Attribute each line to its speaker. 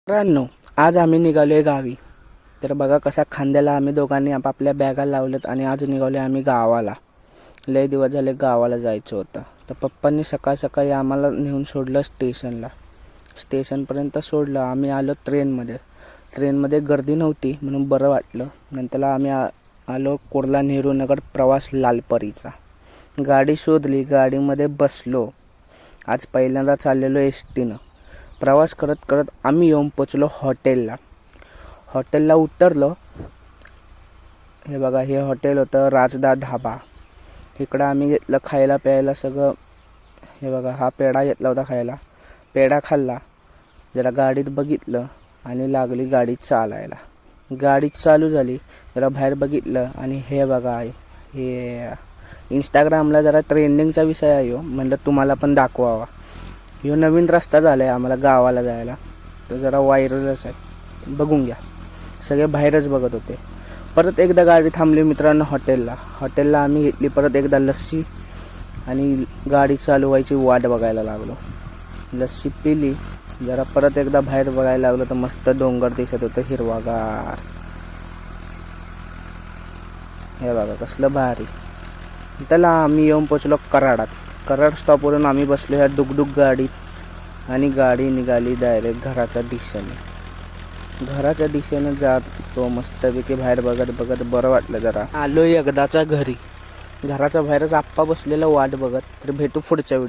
Speaker 1: मित्रांनो, आज आम्ही निघालोय गावी. तर बघा कसा खांद्याला आम्ही दोघांनी आपापल्या बॅगा लावल्यात आणि आज निघालोय आम्ही गावाला. लय दिवस झाले गावाला जायचं होतं. तर पप्पांनी सकाळ सकाळी आम्हाला नेऊन सोडलं स्टेशनला. स्टेशनपर्यंत सोडलं. आम्ही आलो ट्रेनमध्ये. ट्रेनमध्ये गर्दी नव्हती म्हणून बरं वाटलं. नंतरला आम्ही आलो कुर्ला नेहरू नगर प्रवास लालपरीचा. गाडी शोधली, गाडीमध्ये बसलो. आज पहिल्यांदा चाललेलो एस टीनं. प्रवास करत करत आम्ही येऊन पोचलो हॉटेलला उतरलो. हे बघा, हे हॉटेल होतं राजदा ढाबा. इकडं आम्ही घेतलं खायला प्यायला सगळं. हे बघा, हा पेढा घेतला होता खायला. पेढा खाल्ला, जरा गाडीत बघितलं आणि लागली गाडी चालायला. गाडी चालू झाली, जरा बाहेर बघितलं आणि हे बघा, हे इंस्टाग्रामला जरा ट्रेंडिंगचा विषय आहे हो. म्हणलं तुम्हाला पण दाखवावा. ह्यो नवीन रस्ता झाला आहे आम्हाला गावाला जायला. तर जरा व्हायरलच आहे, बघून घ्या. सगळे बाहेरच बघत होते. परत एकदा गाडी थांबली मित्रांनो हॉटेलला आम्ही घेतली परत एकदा लस्सी आणि गाडी चालू व्हायची वाट बघायला लागलो. लस्सी पिली, जरा परत एकदा बाहेर बघायला लागलो तर मस्त डोंगर दिसत होतं हिरवागार. हे बघा कसलं भारी. त्याला आम्ही येऊन पोचलो कराडात. कराड स्टॉपवरून आम्ही बसलो ह्या डुगडुग गाडीत आणि गाडी निघाली डायरेक्ट घराच्या दिशेनं जातो. मस्तपैकी बाहेर बघत बरं वाटलं. जरा आलो एकदाचा घरी. घराच्या बाहेरच आप्पा बसलेलं वाट बघत. तर भेटू पुढच्या व्हिडिओ.